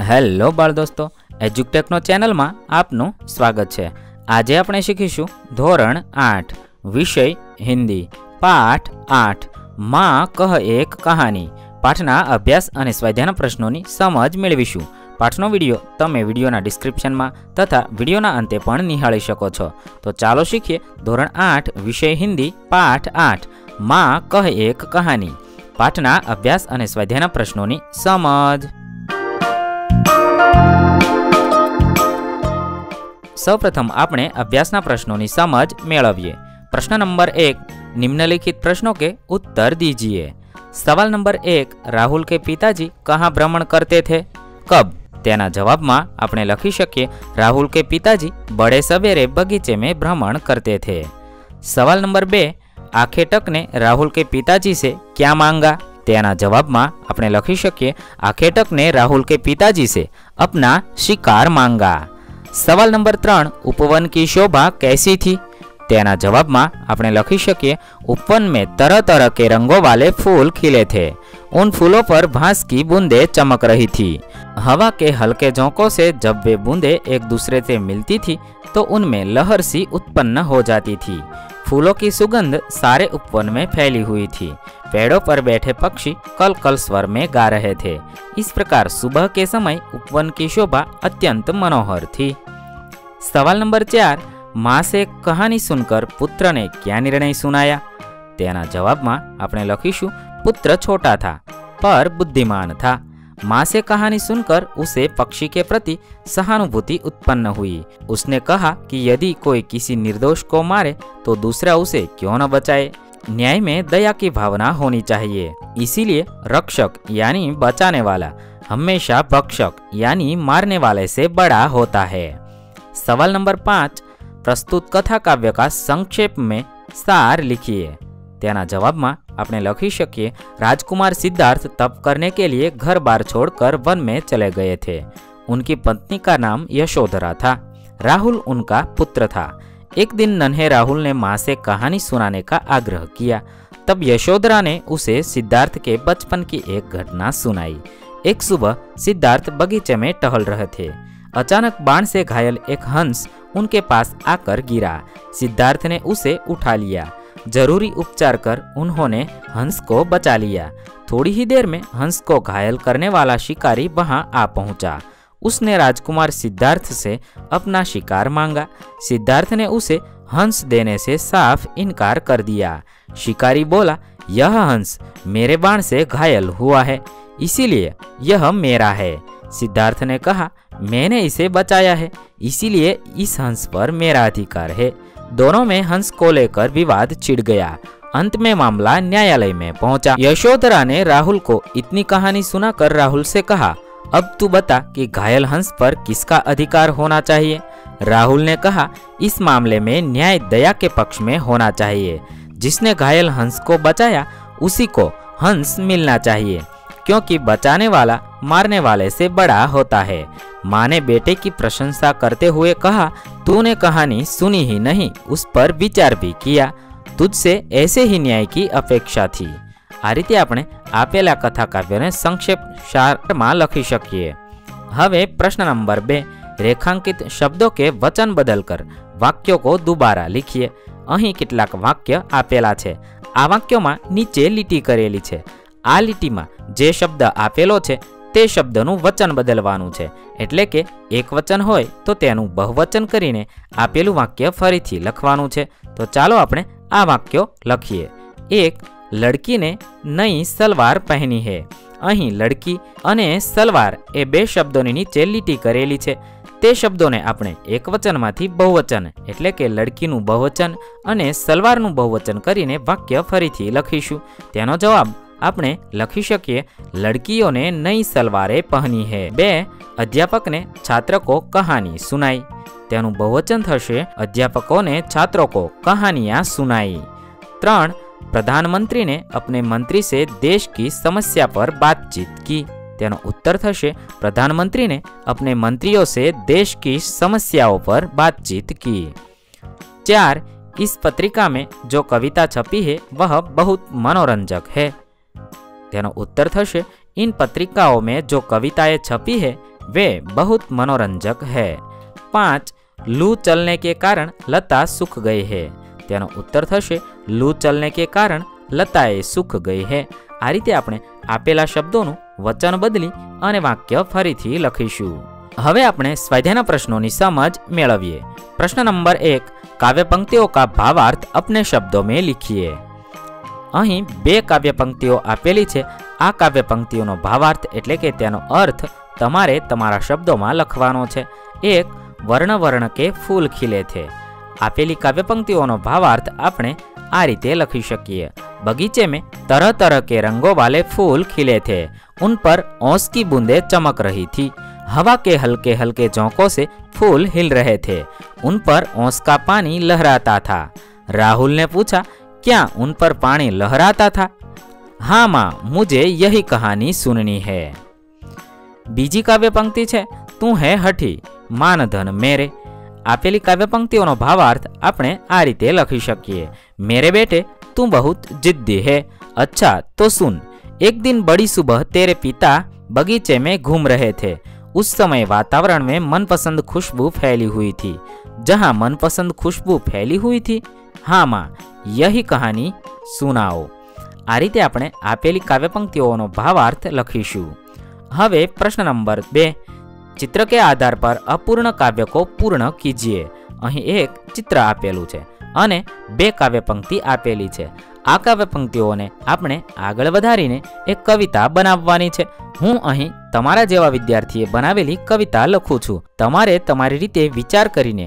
Hello बाळ दोस्तों, एज्युटेकनो channel में आपनु स्वागत है। आज આપણે શીખીશું ધોરણ 8 વિષય હિન્દી પાઠ 8 માં કહ એક કહાની પાઠના અભ્યાસ અને સ્વાધ્યાયના પ્રશ્નોની સમજ મેળવીશું। પાઠનો વિડિયો તમે વિડિયોના ડિસ્ક્રિપ્શનમાં તથા વિડિયોના અંતે પણ નિહાળી શકો છો। તો ચાલો શીખીએ ધોરણ 8 વિષય હિન્દી પાઠ 8 માં કહ એક કહાની પાઠના અભ્યાસ અને સ્વાધ્યાયના પ્રશ્નોની સમજ। સૌપ્રથમ આપણે અભ્યાસના પ્રશ્નોની સમજ મેળવીએ। પ્રશ્ન નંબર 1, निम्नलिखित प्रश्नों के उत्तर दीजिए। सवाल नंबर 1, राहुल के पिताजी कहाँ भ्रमण करते थे, कब? तेना जवाब में आपने लखी शकीए राहुल के पिताजी बड़े सवेरे बगीचे में भ्रमण करते थे। सवाल नंबर 2, आखेटक ने राहुल के पिताजी से क्या मांगा? तेना जवाब में आपने लखी शकीए आखेटक ने राहुल के पिताजी से अपना शिकार मांगा। सवाल नंबर 3, उपवन की शोभा कैसी थी? तेना जवाब में आपने लखी शकीए उपवन में तरह तरह के रंगों वाले फूल खिले थे। उन फूलों पर घास की बूंदें चमक रही थी। हवा के हल्के झोंकों से जब वे बूंदें एक दूसरे से मिलती थी तो उनमें लहर सी उत्पन्न हो जाती थी। फूलों की सुगंध सारे उपवन में फैली हुई थी। पेड़ों पर बैठे पक्षी कल कल स्वर में गा रहे थे। इस प्रकार सुबह के समय उपवन की शोभा अत्यंत मनोहर थी। सवाल नंबर 4, माँ से कहानी सुनकर पुत्र ने क्या निर्णय सुनाया? तेना जवाब में आपने लखीशु पुत्र छोटा था पर बुद्धिमान था। माँ से कहानी सुनकर उसे पक्षी के प्रति सहानुभूति उत्पन्न हुई। उसने कहा कि यदि कोई किसी निर्दोष को मारे तो दूसरा उसे क्यों न बचाए। न्याय में दया की भावना होनी चाहिए, इसीलिए रक्षक यानी बचाने वाला हमेशा भक्षक यानी मारने वाले से बड़ा होता है। सवाल नंबर 5, प्रस्तुत कथा काव्य का संक्षेप में सार लिखिए। तेना जवाब में आपने लखी शकीए राजकुमार सिद्धार्थ तप करने के लिए घर बार छोड़कर वन में चले गए थे। उनकी पत्नी का नाम यशोधरा था। राहुल उनका पुत्र था। एक दिन नन्हे राहुल ने माँ से कहानी सुनाने का आग्रह किया। तब यशोधरा ने उसे सिद्धार्थ के बचपन की एक घटना सुनाई। एक सुबह सिद्धार्थ बगीचे में टहल रहे थे। अचानक बाण से घायल एक हंस उनके पास आकर गिरा। सिद्धार्थ ने उसे उठा लिया। जरूरी उपचार कर उन्होंने हंस को बचा लिया। थोड़ी ही देर में हंस को घायल करने वाला शिकारी वहां आ पहुंचा। उसने राजकुमार सिद्धार्थ से अपना शिकार मांगा। सिद्धार्थ ने उसे हंस देने से साफ इनकार कर दिया। शिकारी बोला, यह हंस मेरे बाण से घायल हुआ है, इसीलिए यह मेरा है। सिद्धार्थ ने कहा, मैंने इसे बचाया है, इसीलिए इस हंस पर मेरा अधिकार है। दोनों में हंस को लेकर विवाद छिड़ गया। अंत में मामला न्यायालय में पहुंचा। यशोधरा ने राहुल को इतनी कहानी सुनाकर राहुल से कहा, अब तू बता कि घायल हंस पर किसका अधिकार होना चाहिए? राहुल ने कहा, इस मामले में न्याय दया के पक्ष में होना चाहिए। जिसने घायल हंस को बचाया उसी को हंस मिलना चाहिए, क्योंकि बचाने वाला मारने वाले से बड़ा होता है। माँ ने बेटे की प्रशंसा करते हुए कहा, तूने कहानी सुनी ही नहीं, उस पर विचार भी किया। तुझसे ऐसे ही न्याय की अपेक्षा थी। आ रीते आपणे आपेला कथा काव्यने संक्षेप सारमां लखी शकीए। हवे प्रश्न नंबर 2, रेखांकित शब्दों के वचन बदलकर वाक्यों को दोबारा लिखिए। अहीं કેટલાક वाक्य आपेला छे। आ वाक्योमां नीचे લીટી करेली छे। आ લીટીमां जे शब्द आपेलो छे ते शब्दनुं वचन बदलवानुं छे। एटले के एक वचन होय तो तेनुं बहुवचन करीने आपेलुं वाक्य फरीथी लखवानुं छे। तो चालो आपणे आ वाक्यो लखीए। 1, लड़की ने नई सलवार पहनी है। अहीं लड़की अने सलवार ए बे शब्दोनी नीचे લીટી करेली छे। ते शब्दोने आपणे एक वचनमांथी बहुवचन एटले के लड़कीनुं बहुवचन अने सलवारनुं बहुवचन करीने वाक्य फरीथी लखीशुं। तेनो जवाब आपणे लखी शकीए, लड़कियों ने नई सलवारें पहनी है। 2, अध्यापक ने छात्र को कहानी सुनाई। तेनुं बहुवचन थशे, अध्यापकों ने छात्रों को कहानियां सुनाई। 3, प्रधानमंत्री ने अपने मंत्री से देश की समस्या पर बातचीत की। तेनो उत्तर थशे, प्रधानमंत्री ने अपने मंत्रियों से देश की समस्याओं पर बातचीत की। 4, इस पत्रिका में जो कविता छपी है वह बहुत मनोरंजक है। तेनो उत्तर थशे, इन पत्रिकाओं में जो कविताएं छपी है वे बहुत मनोरंजक है। 5. लू चलने के कारण लता सूख गई है। તેનો ઉત્તર થશે લૂ ચલને કે કારણ લતાએ સૂખ ગઈ હે। આ રીતે આપણે આપેલા શબ્દોનું વચન બદલી અને વાક્ય ફરીથી લખીશું। હવે આપણે સ્વાધ્યાયના પ્રશ્નોની સમજ મેળવીએ। પ્રશ્ન નંબર 1, काव्य पंक्तियों का भावार्थ अपने शब्दों में लिखिए। અહીં બે કાવ્ય પંક્તિઓ આપેલી છે। આ કાવ્ય પંક્તિઓનો ભાવાર્થ એટલે કે તેનો અર્થ તમારે તમારા શબ્દોમાં લખવાનો છે। એક, वर्ण वर्ण के फूल खिले थे। आपेली काव्य पंक्तिओं भावार्थ आपणे आ रीते लखी शकीए। बगीचे में तरह तरह के रंगों वाले फूल खिले थे, उन पर ओस की बूंदें चमक रही थी। हवा के हल्के हल्के झोंकों से फूल हिल रहे थे, उन पर ओस का पानी लहराता था। राहुल ने पूछा, क्या उन पर पानी लहराता था? हाँ माँ, मुझे यही कहानी सुननी है। बीजी काव्य पंक्ति है, तू है हठी मान धन मेरे। आपेली काव्य पंक्तिओं भावार्थ आपणे आ रीते लखी शकीए। मेरे बेटे तू बहुत जिद्दी है। अच्छा तो सुन। एक दिन बड़ी सुबह तेरे पिता बगीचे में घूम रहे थे। उस समय वातावरण में मनपसंद खुशबू फैली हुई थी। जहाँ मनपसंद खुशबू फैली हुई थी, हाँ माँ, यही कहानी सुनाओ। आ रीते आपणे आपेली काव्य पंक्तिओं भावार्थ लखीशुं। हवे प्रश्न नंबर 2, चित्र के आधार पर अपूर्ण काव्य को पूर्ण कीजिए। અહીં એક ચિત્ર આપેલું છે અને બે કાવ્ય પંક્તિ આપેલી છે। આ કાવ્ય પંક્તિઓને આપણે આગળ વધારીને એક કવિતા બનાવવાની છે। હું અહીં તમારા જેવા વિદ્યાર્થીએ બનાવેલી કવિતા લખું છું। તમારે તમારી રીતે વિચાર કરીને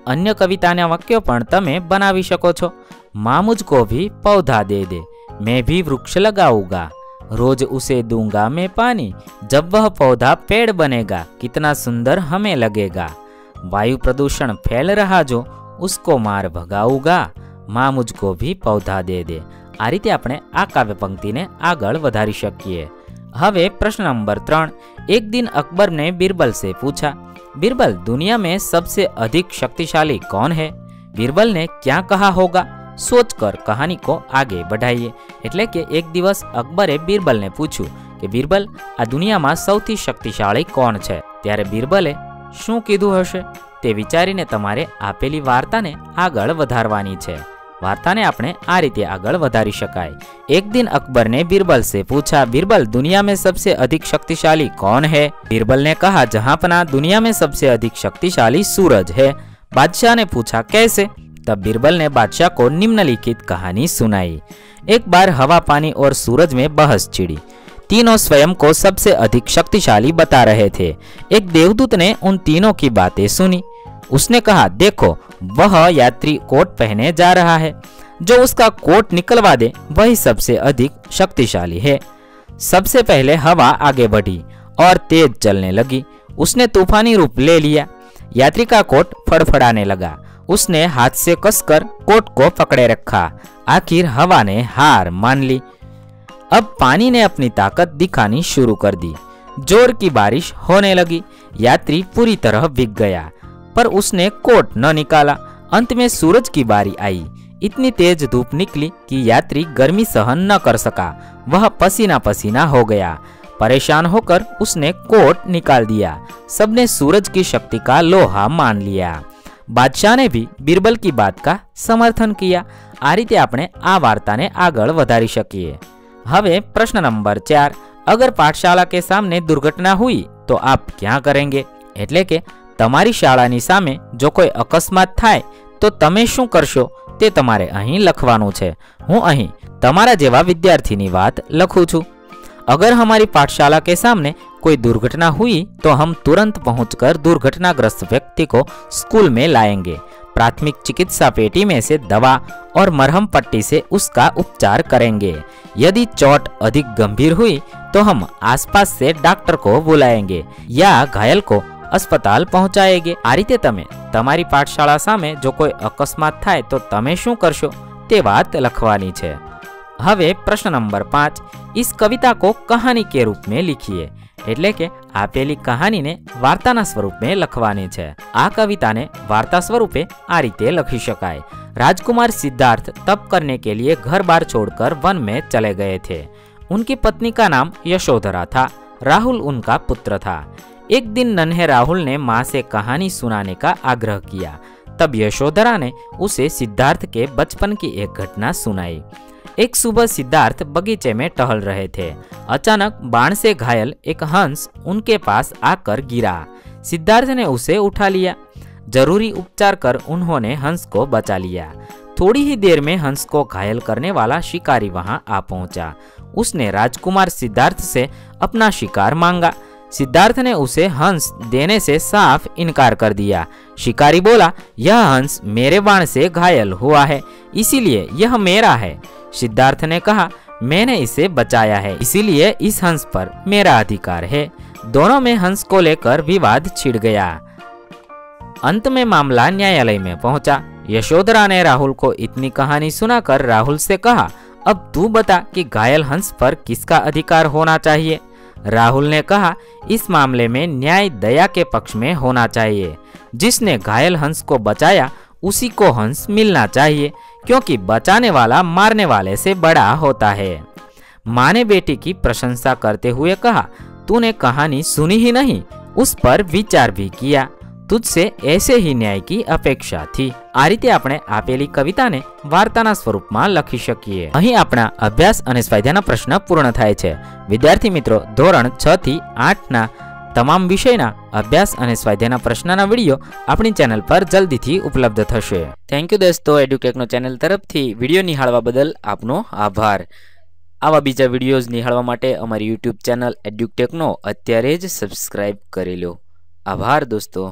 अन्य कविताના વાક્યો પણ તમે બનાવી શકો છો। माँ मुझको भी पौधा दे दे, मैं भी वृक्ष लगाऊंगा, रोज उसे दूंगा मैं पानी, जब वह पौधा पेड़ बनेगा कितना सुंदर हमें लगेगा। वायु प्रदूषण फैल रहा जो, उसको मार भगाऊंगा, माँ मुझको भी पौधा दे दे। आ रीते आपणे आ काव्य पंक्ति ने आगळ वधारी शकीए। हवे प्रश्न नंबर 3, एक दिन अकबर ने बीरबल से पूछा, बीरबल दुनिया में सबसे अधिक शक्तिशाली कौन है? बीरबल ने क्या कहा होगा? सोचकर कहानी को आगे बढ़ाइए। एटले के एक दिवस अकबरे बीरबल ने पूछू कि बीरबल आ दुनिया में सौथी शक्तिशाली कौन है? त्यारे बीरबले शुं कीधुं हशे ते विचारीने तमारे आपेली वार्ताने आगळ वधारवानी छे। वार्ताने आपणे आ रीते आगळ वधारी शकाय। एक दिन अकबर ने बीरबल से पूछा, बीरबल दुनिया में सबसे अधिक शक्तिशाली कौन है? बीरबल ने कहा, जहांपना दुनिया में सबसे अधिक शक्तिशाली सूरज है। बादशाह ने पूछा, कैसे? तब बीरबल ने बादशाह को निम्नलिखित कहानी सुनाई। एक बार हवा, पानी और सूरज में बहस छिड़ी। तीनों स्वयं को सबसे अधिक शक्तिशाली बता रहे थे। एक देवदूत ने उन तीनों की बातें सुनी। उसने कहा, देखो वह यात्री कोट पहने जा रहा है, जो उसका कोट निकलवा दे वही सबसे अधिक शक्तिशाली है। सबसे पहले हवा आगे बढ़ी और तेज चलने लगी। उसने तूफानी रूप ले लिया। यात्री का कोट फड़फड़ाने लगा। उसने हाथ से कसकर कोट को पकड़े रखा। आखिर हवा ने हार मान ली। अब पानी ने अपनी ताकत दिखानी शुरू कर दी। जोर की बारिश होने लगी। यात्री पूरी तरह भीग गया, पर उसने कोट न निकाला। अंत में सूरज की बारी आई। इतनी तेज धूप निकली कि यात्री गर्मी सहन न कर सका। वह पसीना पसीना हो गया। परेशान होकर उसने कोट निकाल दिया। सबने सूरज की शक्ति का लोहा मान लिया। बादशाह ने भी बीरबल की बात का समर्थन किया। आ रीते आपणे आ वार्ताने आगळ वधारी शकीए। हवे प्रश्न नंबर 4, अगर पाठशाला के सामने दुर्घटना हुई तो आप क्या करेंगे? एटले के तमारी शाळानी सामे जो कोई अकस्मात थाय तो तमे शुं करशो ते तमारे અહીં લખવાનું છે। હું અહીં તમારા જેવા વિદ્યાર્થીની વાત લખું છું। अगर हमारी पाठशाला के सामने कोई दुर्घटना हुई तो हम तुरंत पहुंचकर दुर्घटनाग्रस्त व्यक्ति को स्कूल में लाएंगे। प्राथमिक चिकित्सा पेटी में से दवा और मरहम पट्टी से उसका उपचार करेंगे। यदि चोट अधिक गंभीर हुई तो हम आसपास से डॉक्टर को बुलाएंगे या घायल को अस्पताल पहुंचाएंगे। आ रीते तमे तमारी पाठशाला सामे जो कोई अकस्मात थाय तो तमे शुं करशो ते वात लखवानी छे। हवे प्रश्न नंबर 5, इस कविता को कहानी के रूप में लिखिए। एटले के आपेली कहानी ने वार्ताना स्वरूप में लखवानी छे। आ कविता ने वार्ता स्वरूपे आ रीते लखी शकाय। राजकुमार सिद्धार्थ तप करने के लिए घर बार छोड़कर वन में चले गए थे। उनकी पत्नी का नाम यशोधरा था। राहुल उनका पुत्र था। एक दिन नन्हे राहुल ने माँ से कहानी सुनाने का आग्रह किया। तब यशोधरा ने उसे सिद्धार्थ के बचपन की एक घटना सुनाई। एक सुबह सिद्धार्थ बगीचे में टहल रहे थे। अचानक बाण से घायल एक हंस उनके पास आकर गिरा। सिद्धार्थ ने उसे उठा लिया। जरूरी उपचार कर उन्होंने हंस को बचा लिया। थोड़ी ही देर में हंस को घायल करने वाला शिकारी वहां आ पहुंचा। उसने राजकुमार सिद्धार्थ से अपना शिकार मांगा। सिद्धार्थ ने उसे हंस देने से साफ इनकार कर दिया। शिकारी बोला, यह हंस मेरे बाण से घायल हुआ है, इसीलिए यह मेरा है। सिद्धार्थ ने कहा, मैंने इसे बचाया है, इसीलिए इस हंस पर मेरा अधिकार है। दोनों में हंस को लेकर विवाद छिड़ गया। अंत में मामला न्यायालय में पहुंचा। यशोधरा ने राहुल को इतनी कहानी सुनाकर राहुल से कहा, अब तू बता कि घायल हंस पर किसका अधिकार होना चाहिए। राहुल ने कहा, इस मामले में न्याय दया के पक्ष में होना चाहिए। जिसने घायल हंस को बचाया उसी को हंस मिलना चाहिए, क्योंकि बचाने वाला मारने वाले से बड़ा होता है। माँ ने बेटी की प्रशंसा करते हुए कहा, तूने कहानी सुनी ही नहीं, उस पर विचार भी किया। तुझसे ऐसे ही न्याय की अपेक्षा थी। આ રીતે આપણે આપેલી કવિતાને વાર્તાના સ્વરૂપમાં લખી શકીએ। અહીં આપણા અભ્યાસ અને સ્વાધ્યાયના પ્રશ્ન પૂર્ણ થાય છે। વિદ્યાર્થી મિત્રો, ધોરણ 6 થી 8 ના તમામ વિષયના અભ્યાસ અને સ્વાધ્યાયના પ્રશ્નના વિડીયો આપણી ચેનલ પર જલ્દીથી ઉપલબ્ધ થશે। થેન્ક યુ દોસ્તો, એડ્યુટેકનો ચેનલ તરફથી વિડીયો નિહાળવા બદલ આપનો આભાર। આવા બીજા વિડીયોઝ નિહાળવા માટે અમારી યુટ્યુબ ચેનલ એડ્યુટેકનો અત્યારે જ સબસ્ક્રાઇબ કરી લો। આભાર દોસ્તો।